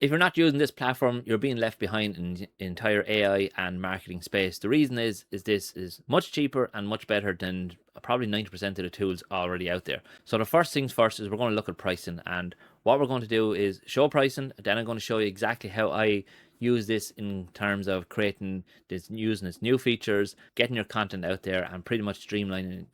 If you're not using this platform, you're being left behind in the entire AI and marketing space. The reason is this is much cheaper and much better than probably 90% of the tools already out there. So the first things first is we're going to look at pricing, and what we're going to do is show pricing. Then I'm going to show you exactly how I use this in terms of creating this, using its new features, getting your content out there, and pretty much streamlining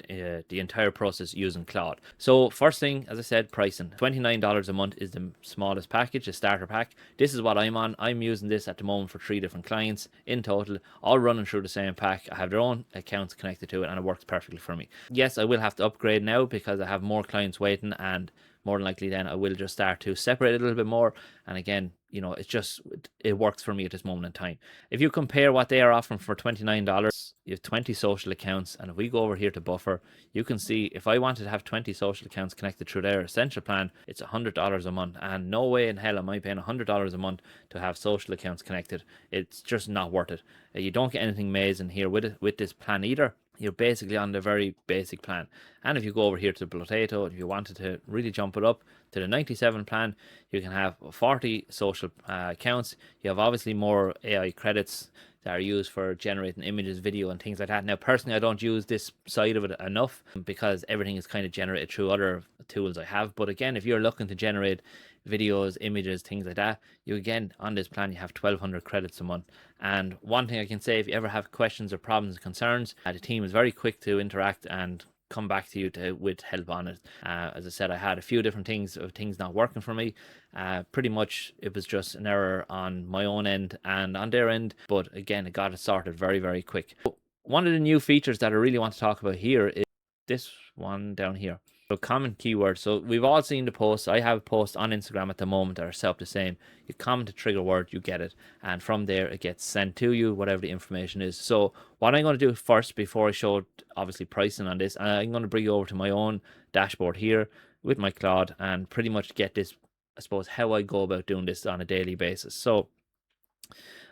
the entire process using Claude. So first thing, as I said, pricing. $29 a month is the smallest package, the starter pack. This is what I'm on. I'm using this at the moment for 3 different clients in total, all running through the same pack. I have their own accounts connected to it, and it works perfectly for me. Yes, I will have to upgrade now because I have more clients waiting, and more than likely then I will just start to separate a little bit more. And again, it works for me at this moment in time. If you compare what they are offering for $29, you have 20 social accounts, and if we go over here to buffer, you can see if I wanted to have 20 social accounts connected through their essential plan, it's $100 a month, and no way in hell am I paying $100 a month to have social accounts connected. It's just not worth it. You don't get anything amazing here with this plan either. You're basically on the very basic plan. And if you go over here to Blotato, if you wanted to really jump it up to the 97 plan, you can have 40 social accounts. You have obviously more AI credits that are used for generating images, video, and things like that. Now, personally, I don't use this side of it enough because everything is kind of generated through other tools I have. But again, if you're looking to generate videos, images, things like that, you again, on this plan, you have 1,200 credits a month. And one thing I can say, if you ever have questions or problems or concerns, the team is very quick to interact and come back to you with help on it. As I said, I had a few different things not working for me. Pretty much it was just an error on my own end and on their end, but again, it got it sorted very, very quick. One of the new features that I really want to talk about here is this one down here. So common keywords. So we've all seen the posts. I have posts on Instagram at the moment that are set up the same. You comment a trigger word, you get it, and from there it gets sent to you, whatever the information is. So what I'm going to do first, before I show obviously pricing on this, I'm going to bring you over to my own dashboard here with my Claude and pretty much get this, I suppose, how I go about doing this on a daily basis. So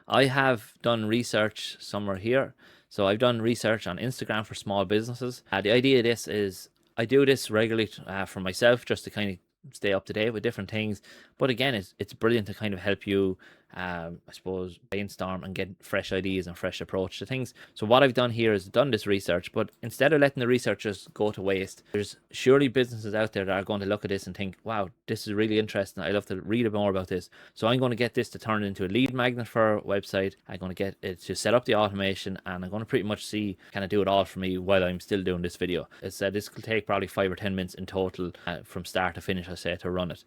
I have done research somewhere here. So I've done research on Instagram for small businesses. The idea of this is I do this regularly for myself, just to kind of stay up to date with different things. But again, it's brilliant to kind of help you, I suppose, brainstorm and get fresh ideas and fresh approach to things. So what I've done here is done this research, but instead of letting the research just go to waste, there's surely businesses out there that are going to look at this and think, wow, this is really interesting. I'd love to read more about this. So I'm going to get this to turn into a lead magnet for our website. I'm going to get it to set up the automation, and I'm going to pretty much see, kind of do it all for me while I'm still doing this video. As I said, this will take probably 5 or 10 minutes in total from start to finish, I say, to run it.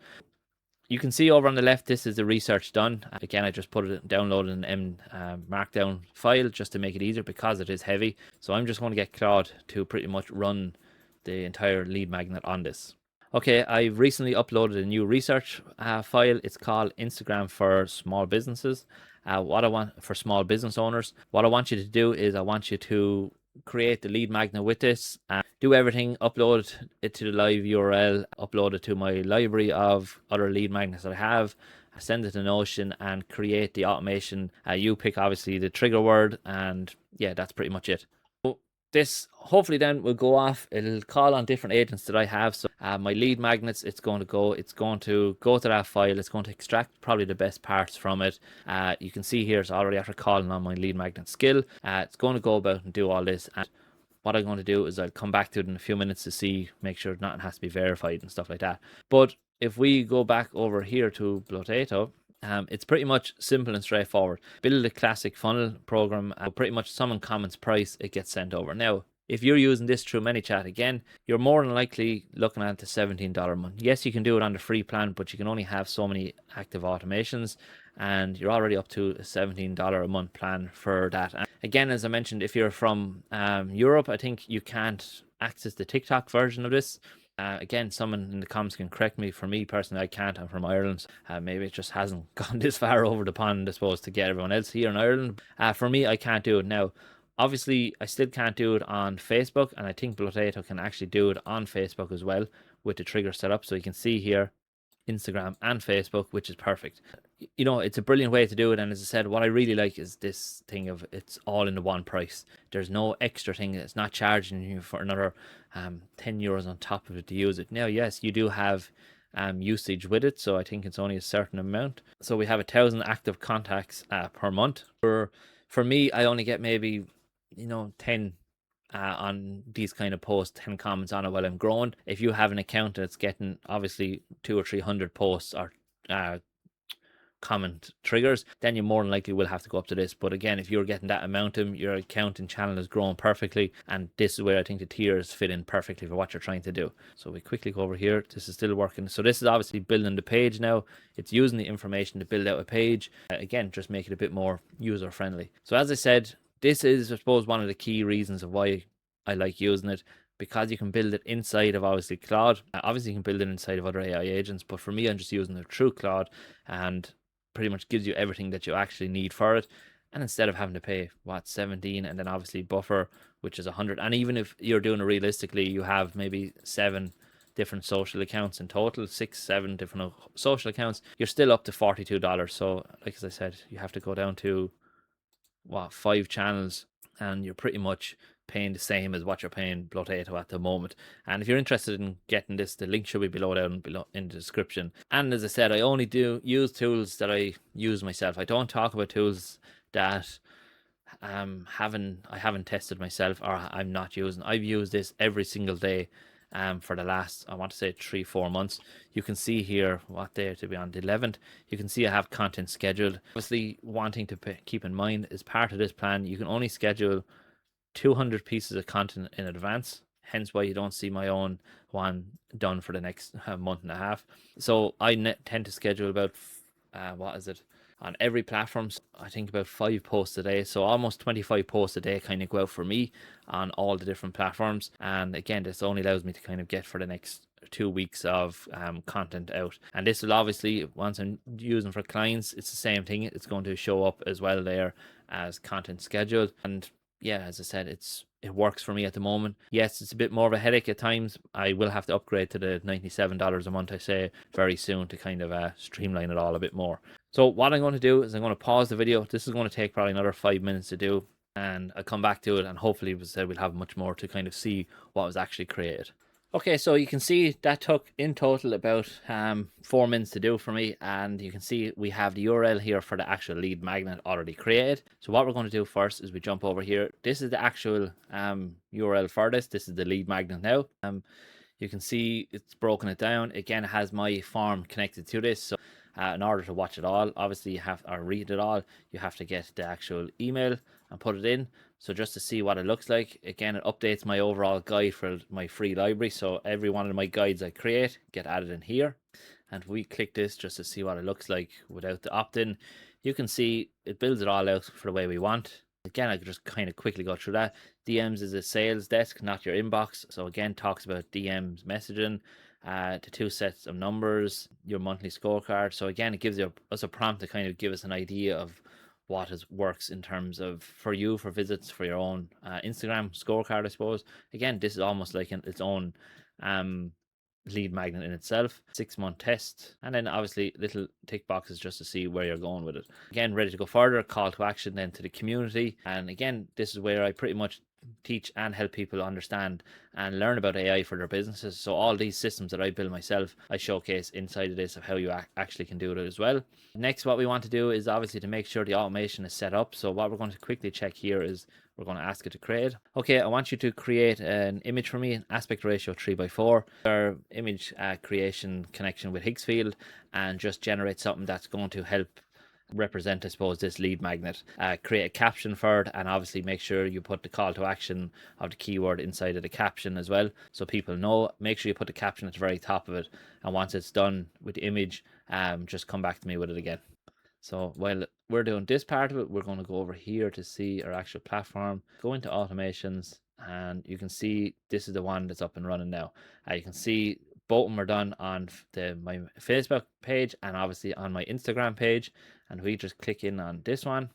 You can see over on the left, this is the research done. Again, I just put it, downloaded an markdown file just to make it easier because it is heavy. So I'm just going to get Claude to pretty much run the entire lead magnet on this. Okay, I've recently uploaded a new research file. It's called Instagram for Small Businesses. What I want for small business owners, what I want you to do is I want you to create the lead magnet with this, do everything, upload it to the live URL, upload it to my library of other lead magnets that I have, send it to Notion and create the automation. You pick obviously the trigger word, and yeah, that's pretty much it. So this hopefully then will go off. It'll call on different agents that I have. So my lead magnets, it's going to go to that file. It's going to extract probably the best parts from it. You can see here it's already after calling on my lead magnet skill. It's going to go about and do all this. And what I'm going to do is I'll come back to it in a few minutes to see, make sure nothing has to be verified and stuff like that. But if we go back over here to Blotato, it's pretty much simple and straightforward. Build a classic funnel program. Pretty much someone comments price, it gets sent over. Now, if you're using this through ManyChat again, you're more than likely looking at the $17 a month. Yes, you can do it on the free plan, but you can only have so many active automations, and you're already up to a $17 a month plan for that. And again, as I mentioned, if you're from Europe, I think you can't access the TikTok version of this. Again, someone in the comments can correct me. For me personally, I can't. I'm from Ireland. Maybe it just hasn't gone this far over the pond, I suppose, to get everyone else here in Ireland. For me, I can't do it now. Obviously, I still can't do it on Facebook, and I think Blotato can actually do it on Facebook as well with the trigger set up. So you can see here Instagram and Facebook, which is perfect. It's a brilliant way to do it. And as I said, what I really like is this thing of it's all in the one price. There's no extra thing. It's not charging you for another €10 on top of it to use it. Now, yes, you do have usage with it, so I think it's only a certain amount. So we have 1,000 active contacts per month. For me, I only get maybe 10 on these kind of posts, 10 comments on it while I'm growing. If you have an account that's getting obviously 200 or 300 posts or comment triggers, then you more than likely will have to go up to this. But again, if you're getting that amount of them, your account and channel is growing perfectly, and this is where I think the tiers fit in perfectly for what you're trying to do. So we quickly go over here. This is still working. So this is obviously building the page now. It's using the information to build out a page. Again, just make it a bit more user friendly. So as I said, this is, I suppose, one of the key reasons of why I like using it, because you can build it inside of obviously Claude. Obviously you can build it inside of other AI agents, but for me, I'm just using it through Claude, and pretty much gives you everything that you actually need for it. And instead of having to pay 17 and then obviously buffer, which is 100, and even if you're doing it realistically, you have maybe 7 different social accounts in total, 6-7 different social accounts, you're still up to $42. So like as I said, you have to go down to 5 channels, and you're pretty much paying the same as what you're paying Blotato at the moment. And if you're interested in getting this, the link should be below in the description. And as I said, I only do use tools that I use myself. I don't talk about tools that I haven't tested myself or I'm not using. I've used this every single day for the last, I want to say 3-4 months. You can see here what day to be on, the 11th. You can see I have content scheduled. Obviously, wanting to keep in mind, as part of this plan, you can only schedule 200 pieces of content in advance, hence why you don't see my own one done for the next month and a half. So I tend to schedule about on every platform, I think about 5 posts a day, so almost 25 posts a day kind of go out for me on all the different platforms. And again, this only allows me to kind of get for the next 2 weeks of content out. And this will obviously, once I'm using for clients, it's the same thing, it's going to show up as well there as content scheduled. And yeah, as I said, it works for me at the moment. Yes, it's a bit more of a headache at times. I will have to upgrade to the $97 a month, I say, very soon, to kind of streamline it all a bit more. So what I'm going to do is I'm going to pause the video. This is going to take probably another 5 minutes to do, and I'll come back to it, and hopefully, as I said, we'll have much more to kind of see what was actually created. Okay, so you can see that took in total about 4 minutes to do for me, and you can see we have the URL here for the actual lead magnet already created. So what we're going to do first is we jump over here. This is the actual URL for this. This is the lead magnet now. You can see it's broken it down. Again, it has my form connected to this. So in order to watch it all, obviously you have, or read it all, you have to get the actual email and put it in. So just to see what it looks like, again, it updates my overall guide for my free library. So every one of my guides I create get added in here. And we click this just to see what it looks like without the opt-in. You can see it builds it all out for the way we want. Again, I could just kind of quickly go through that. DMs is a sales desk, not your inbox. So again, talks about DMs messaging, the 2 sets of numbers, your monthly scorecard. So again, it gives us a prompt to kind of give us an idea of what works in terms of for you, for visits, for your own Instagram scorecard, I suppose. Again, this is almost like its own lead magnet in itself. 6-month test, and then obviously little tick boxes just to see where you're going with it. Again, ready to go further, call to action then to the community. And again, this is where I pretty much teach and help people understand and learn about AI for their businesses. So all these systems that I build myself, I showcase inside of this of how you actually can do it as well. Next, what we want to do is obviously to make sure the automation is set up. So what we're going to quickly check here is we're going to ask it to create. Okay, I want you to create an image for me, an aspect ratio 3:4. Our image creation connection with Higgsfield, and just generate something that's going to help represent, I suppose, this lead magnet. Create a caption for it, and obviously make sure you put the call to action of the keyword inside of the caption as well, so people know. Make sure you put the caption at the very top of it, and once it's done with the image, just come back to me with it again. So while we're doing this part of it, we're going to go over here to see our actual platform, go into automations, and you can see this is the one that's up and running now. You can see both of them are done on my Facebook page and obviously on my Instagram page. And we just click in on this one,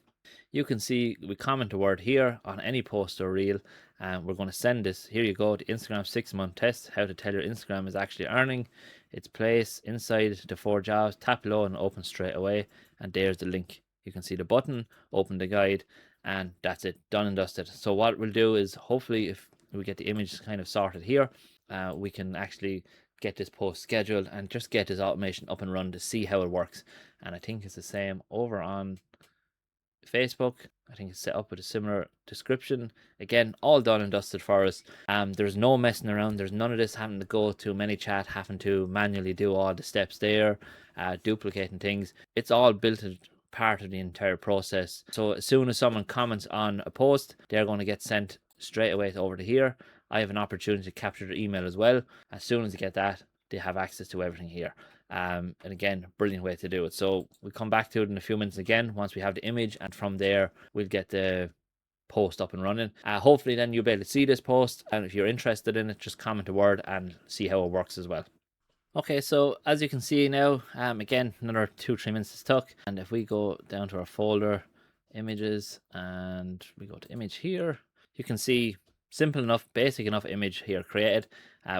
you can see we comment a word here on any post or reel, and we're going to send this. Here you go, the Instagram 6-month test, how to tell your Instagram is actually earning its place inside the 4 jobs. Tap below and open straight away, and there's the link. You can see the button, open the guide, and that's it, done and dusted. So what we'll do is, hopefully if we get the image kind of sorted here, we can actually get this post scheduled and just get this automation up and run to see how it works. And I think it's the same over on Facebook. I think it's set up with a similar description. Again, all done and dusted for us. There's no messing around. There's none of this having to go to ManyChat, having to manually do all the steps there, duplicating things. It's all built as part of the entire process. So as soon as someone comments on a post, they're going to get sent straight away over to here. I have an opportunity to capture their email as well. As soon as they get that, they have access to everything here. And again, brilliant way to do it. So we'll come back to it in a few minutes again once we have the image, and from there we'll get the post up and running. Hopefully then you'll be able to see this post, and if you're interested in it, just comment a word and see how it works as well. Okay, so as you can see now, again, another 2-3 minutes is took. And if we go down to our folder, images, and we go to image here, you can see simple enough, basic enough image here created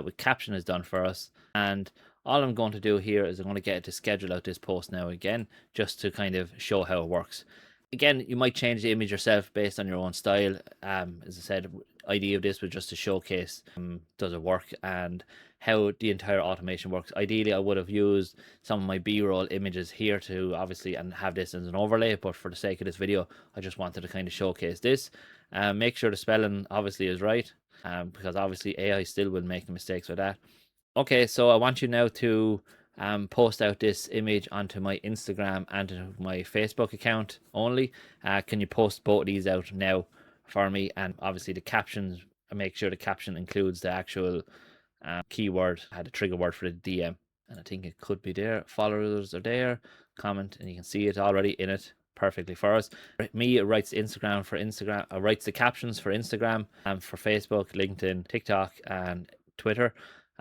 with caption is done for us. And all I'm going to do here is I'm going to get it to schedule out this post now again, just to kind of show how it works. Again, you might change the image yourself based on your own style. As I said, idea of this was just to showcase does it work and how the entire automation works. Ideally, I would have used some of my B-roll images here to obviously and have this as an overlay, but for the sake of this video, I just wanted to kind of showcase this. Make sure the spelling obviously is right, because obviously AI still will make mistakes with that. Okay, so I want you now to post out this image onto my Instagram and to my Facebook account only. Can you post both of these out now for me? And obviously the captions, make sure the caption includes the actual keyword, the trigger word for the DM. And I think it could be there. Followers are there. Comment, and you can see it already in it perfectly for us. Me, it writes Instagram for Instagram. It writes the captions for Instagram and for Facebook, LinkedIn, TikTok, and Twitter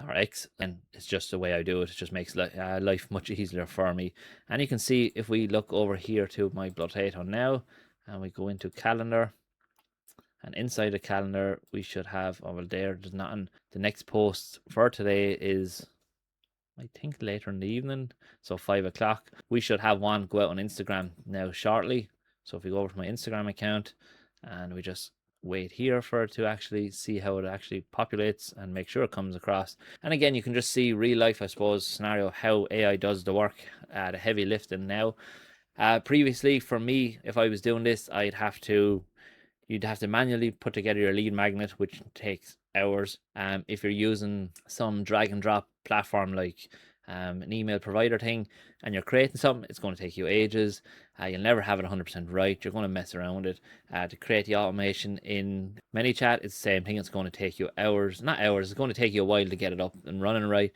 or X, and it's just the way I do it. It just makes life much easier for me. And you can see if we look over here to my Blotato now, and we go into calendar, and inside the calendar we should have over there's nothing. The next post for today is I think later in the evening, so 5 o'clock. We should have one go out on Instagram now shortly. So if we go over to my Instagram account and we just wait here for it to actually see how it actually populates and make sure it comes across. And again, you can just see real life, I suppose, scenario how AI does the work, the heavy lifting now. Previously, for me, if I was doing this, you'd have to manually put together your lead magnet, which takes hours. If you're using some drag and drop platform like an email provider thing, and you're creating something, it's going to take you ages. You'll never have it 100% right. You're going to mess around with it. To create the automation in ManyChat, it's the same thing. It's going to take you hours, not hours. It's going to take you a while to get it up and running right.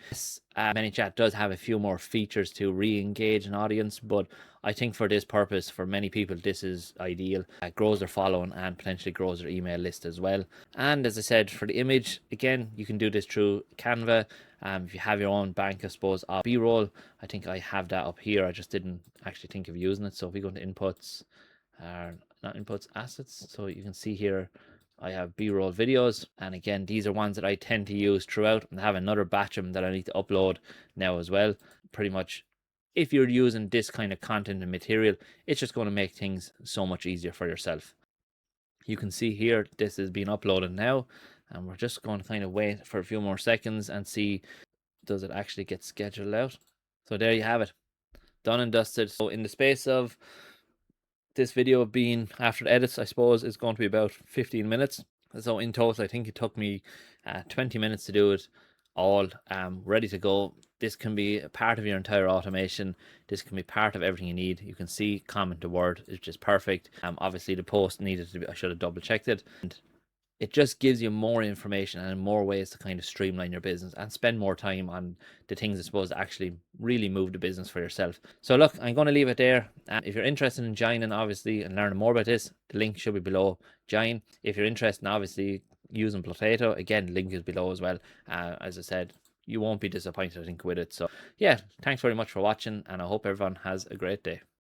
ManyChat does have a few more features to re-engage an audience, but I think for this purpose, for many people, this is ideal. It grows their following and potentially grows their email list as well. And as I said, for the image, again, you can do this through Canva. If you have your own bank, I suppose, of B-roll, I think I have that up here. I just didn't actually think of using it. So if we go into inputs, not inputs, assets. So you can see here, I have B-roll videos. And again, these are ones that I tend to use throughout, and I have another batch of them that I need to upload now as well. Pretty much, if you're using this kind of content and material, it's just going to make things so much easier for yourself. You can see here, this is being uploaded now, and we're just going to kind of wait for a few more seconds and see, does it actually get scheduled out? So there you have it, done and dusted. So in the space of this video being after the edits, I suppose is going to be about 15 minutes. So in total, I think it took me 20 minutes to do it all ready to go. This can be a part of your entire automation. This can be part of everything you need. You can see comment to word, which is perfect. Obviously the post needed to be, I should have double checked it. And it just gives you more information and more ways to kind of streamline your business and spend more time on the things, I suppose, that actually really move the business for yourself. So look, I'm going to leave it there. If you're interested in joining, obviously, and learning more about this, the link should be below. Join. If you're interested in obviously using Blotato, again, link is below as well. As I said, you won't be disappointed, I think, with it. So yeah, thanks very much for watching, and I hope everyone has a great day.